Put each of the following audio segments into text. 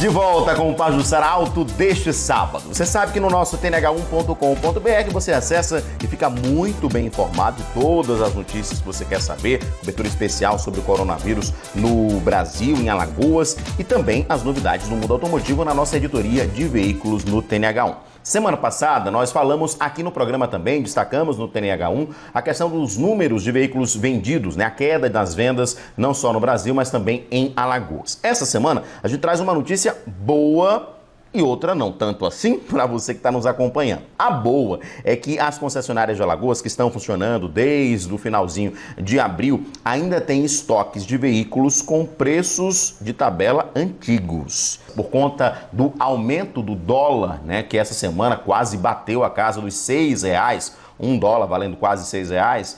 De volta com o Pajuçara Alto deste sábado. Você sabe que no nosso tnh1.com.br você acessa e fica muito bem informado de todas as notícias que você quer saber, cobertura especial sobre o coronavírus no Brasil, em Alagoas, e também as novidades do mundo automotivo na nossa editoria de veículos no TNH1. Semana passada, nós falamos aqui no programa também, destacamos no TNH1 a questão dos números de veículos vendidos, a queda das vendas, não só no Brasil, mas também em Alagoas. Essa semana, a gente traz uma notícia boa e outra não tanto assim para você que está nos acompanhando. A boa é que as concessionárias de Alagoas que estão funcionando desde o finalzinho de abril ainda têm estoques de veículos com preços de tabela antigos. Por conta do aumento do dólar, que essa semana quase bateu a casa dos R$6, $1 valendo quase R$6,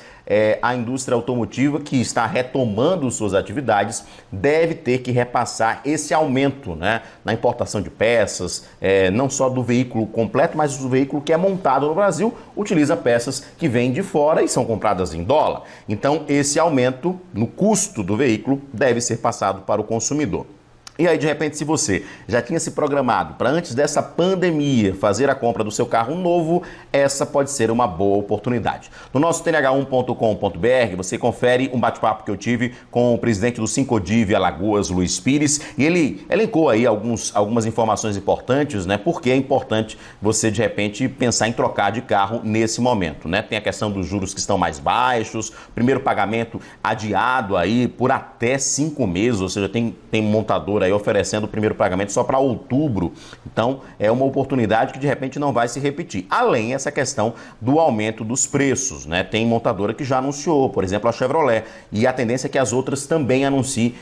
a indústria automotiva que está retomando suas atividades deve ter que repassar esse aumento na importação de peças, não só do veículo completo, mas do veículo que é montado no Brasil, utiliza peças que vêm de fora e são compradas em dólar. Então esse aumento no custo do veículo deve ser passado para o consumidor. E aí, de repente, se você já tinha se programado para antes dessa pandemia fazer a compra do seu carro novo, essa pode ser uma boa oportunidade. No nosso tnh1.com.br você confere um bate-papo que eu tive com o presidente do Sincodiv Alagoas, Luiz Pires, e ele elencou aí algumas informações importantes, porque é importante você, de repente, pensar em trocar de carro nesse momento, Tem a questão dos juros que estão mais baixos, primeiro pagamento adiado aí por até 5 meses, ou seja, tem montadora aí oferecendo o primeiro pagamento só para outubro. Então, é uma oportunidade que de repente não vai se repetir. Além essa questão do aumento dos preços, Tem montadora que já anunciou, por exemplo, a Chevrolet, e a tendência é que as outras também anunciem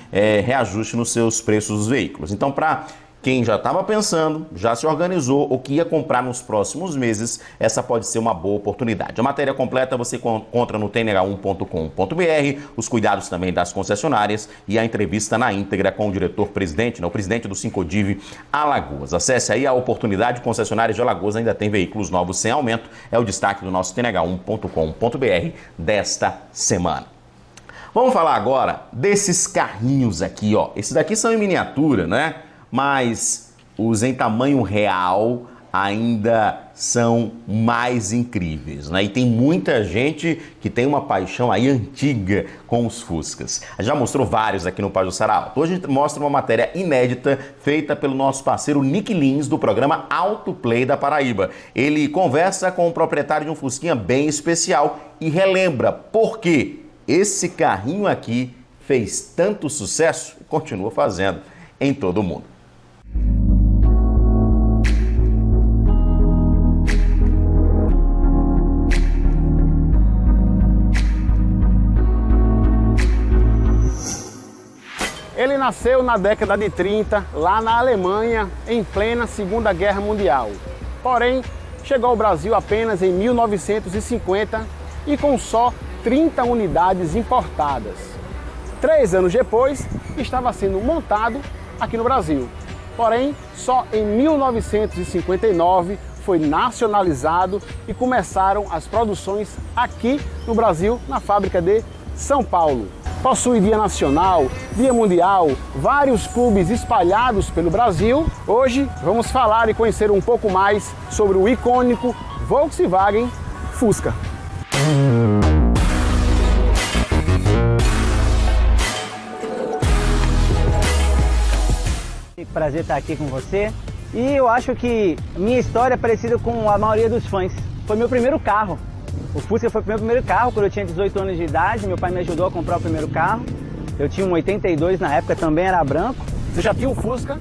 reajuste nos seus preços dos veículos. Então, para quem já estava pensando, já se organizou o que ia comprar nos próximos meses, essa pode ser uma boa oportunidade. A matéria completa você encontra no tnh1.com.br, os cuidados também das concessionárias e a entrevista na íntegra com o diretor-presidente, o presidente do Sincodiv Alagoas. Acesse aí a oportunidade, concessionárias de Alagoas ainda tem veículos novos sem aumento, é o destaque do nosso tnh1.com.br desta semana. Vamos falar agora desses carrinhos aqui, Esses daqui são em miniatura, mas os em tamanho real ainda são mais incríveis, E tem muita gente que tem uma paixão aí antiga com os Fuscas. Já mostrou vários aqui no Pajuçara Alto. Hoje a gente mostra uma matéria inédita feita pelo nosso parceiro Nick Lins, do programa Autoplay da Paraíba. Ele conversa com o proprietário de um Fusquinha bem especial e relembra por que esse carrinho aqui fez tanto sucesso e continua fazendo em todo o mundo. Ele nasceu na década de 30, lá na Alemanha, em plena Segunda Guerra Mundial. Porém, chegou ao Brasil apenas em 1950 e com só 30 unidades importadas. 3 anos depois, estava sendo montado aqui no Brasil. Porém, só em 1959 foi nacionalizado e começaram as produções aqui no Brasil, na fábrica de São Paulo. Possui dia nacional, dia mundial, vários clubes espalhados pelo Brasil. Hoje vamos falar e conhecer um pouco mais sobre o icônico Volkswagen Fusca. Prazer estar aqui com você. E eu acho que minha história é parecida com a maioria dos fãs. Foi meu primeiro carro. O Fusca foi o meu primeiro carro quando eu tinha 18 anos de idade. Meu pai me ajudou a comprar o primeiro carro. Eu tinha um 82 na época, também era branco. Você já tinha um Fusca?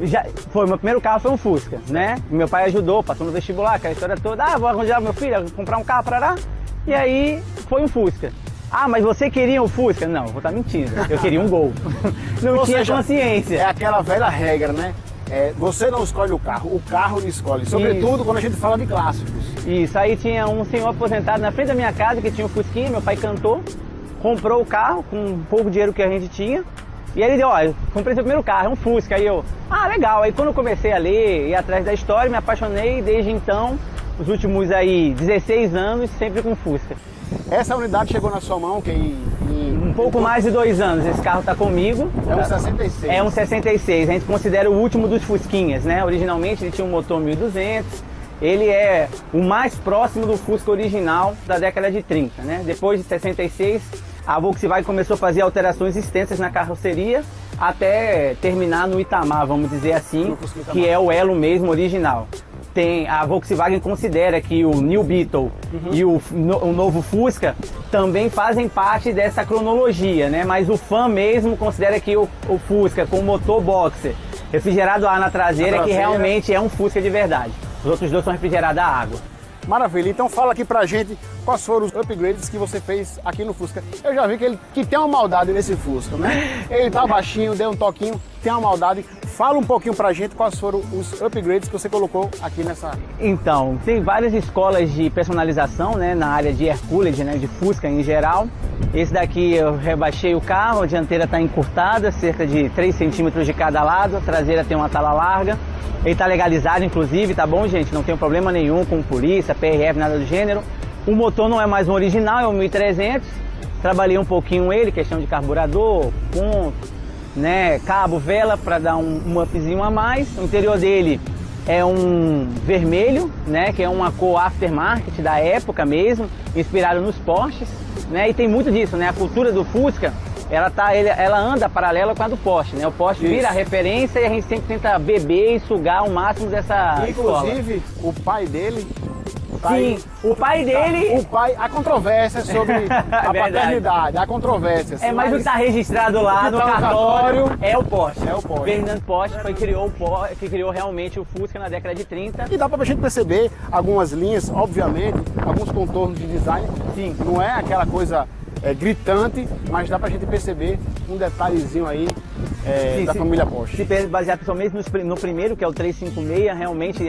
Meu primeiro carro foi um Fusca, Meu pai ajudou, passou no vestibular, aquela história toda. Vou arranjar meu filho, comprar um carro para lá. E aí foi um Fusca. Mas você queria um Fusca? Não, vou estar mentindo. Eu queria um Gol. Não tinha consciência. É aquela velha regra, você não escolhe o carro lhe escolhe. Sobretudo quando a gente fala de clássicos. Isso, aí tinha um senhor aposentado na frente da minha casa que tinha um Fusquinha, meu pai cantou, comprou o carro com um pouco dinheiro que a gente tinha. E aí ele deu, eu comprei seu primeiro carro, é um Fusca. Aí eu, legal. Aí quando eu comecei a ler e atrás da história, me apaixonei desde então, os últimos aí 16 anos, sempre com Fusca. Essa unidade chegou na sua mão em pouco mais de 2 anos esse carro está comigo. É um 66. É um 66, a gente considera o último dos Fusquinhas, né? Originalmente ele tinha um motor 1200, ele é o mais próximo do Fusca original da década de 30, né? Depois de 66, a Volkswagen começou a fazer alterações extensas na carroceria até terminar no Itamar, vamos dizer assim, que é o elo mesmo original. A Volkswagen considera que o New Beetle e o novo Fusca também fazem parte dessa cronologia, né? Mas o fã mesmo considera que o Fusca com motor boxer, refrigerado a ar na traseira, que realmente é um Fusca de verdade. Os outros dois são refrigerados a água. Maravilha, então fala aqui pra gente quais foram os upgrades que você fez aqui no Fusca. Eu já vi que tem uma maldade nesse Fusca, né? Ele tá baixinho, deu um toquinho, tem uma maldade. Fala um pouquinho pra gente quais foram os upgrades que você colocou aqui nessa... Então, tem várias escolas de personalização, né, na área de air cooled, né, de Fusca em geral. Esse daqui eu rebaixei o carro, a dianteira está encurtada, cerca de 3 centímetros de cada lado, a traseira tem uma tala larga. Ele está legalizado, inclusive, tá bom, gente? Não tem problema nenhum com polícia, PRF, nada do gênero. O motor não é mais um original, é um 1300. Trabalhei um pouquinho ele, questão de carburador, ponto, né, cabo, vela, para dar um upzinho a mais. O interior dele é um vermelho, né, que é uma cor aftermarket da época mesmo, inspirado nos Porsches, né? E tem muito disso, né? A cultura do Fusca, ela anda paralela com a do Porsche, né? O Porsche vira a referência e a gente sempre tenta beber e sugar o máximo dessa Inclusive, o pai dele... Sim, o pai dele... O pai, há controvérsia sobre a paternidade, há controvérsias. Mas o que está registrado lá no cartório é o Porsche. É o Porsche. Ferdinand Porsche que criou realmente o Fusca na década de 30. E dá pra gente perceber algumas linhas, obviamente, alguns contornos de design. Sim. Não é aquela coisa gritante, mas dá pra gente perceber um detalhezinho aí da família Porsche. Se basear principalmente no primeiro, que é o 356, realmente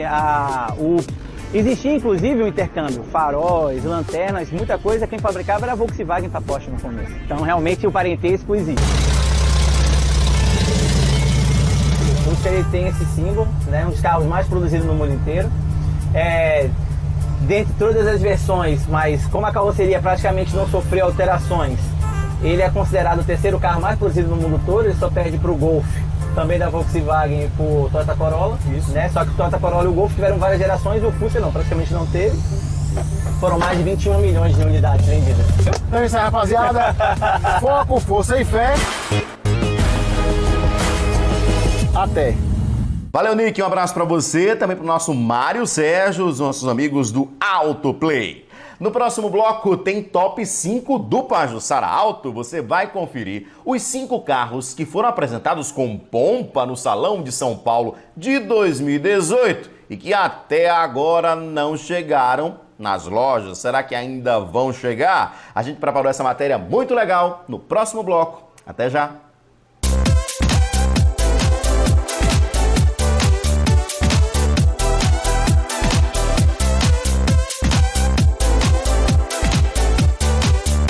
existia inclusive um intercâmbio, faróis, lanternas, muita coisa. Quem fabricava era a Volkswagen para Porsche no começo. Então realmente o parentesco existe. O Fusca ele tem esse símbolo, né, um dos carros mais produzidos no mundo inteiro. Dentre todas as versões, mas como a carroceria praticamente não sofreu alterações, ele é considerado o terceiro carro mais produzido no mundo todo. Ele só perde para o Golf, também da Volkswagen, e para o Toyota Corolla. Isso. Né? Só que o Toyota Corolla e o Golf tiveram várias gerações e o Fusca não, praticamente não teve. Foram mais de 21 milhões de unidades vendidas. Então é isso aí, rapaziada. Foco, força e fé. Até. Valeu, Nick. Um abraço para você, também para o nosso Mário Sérgio, os nossos amigos do Autoplay. No próximo bloco tem top 5 do Pajuçara Auto. Você vai conferir os 5 carros que foram apresentados com pompa no Salão de São Paulo de 2018 e que até agora não chegaram nas lojas. Será que ainda vão chegar? A gente preparou essa matéria muito legal no próximo bloco. Até já!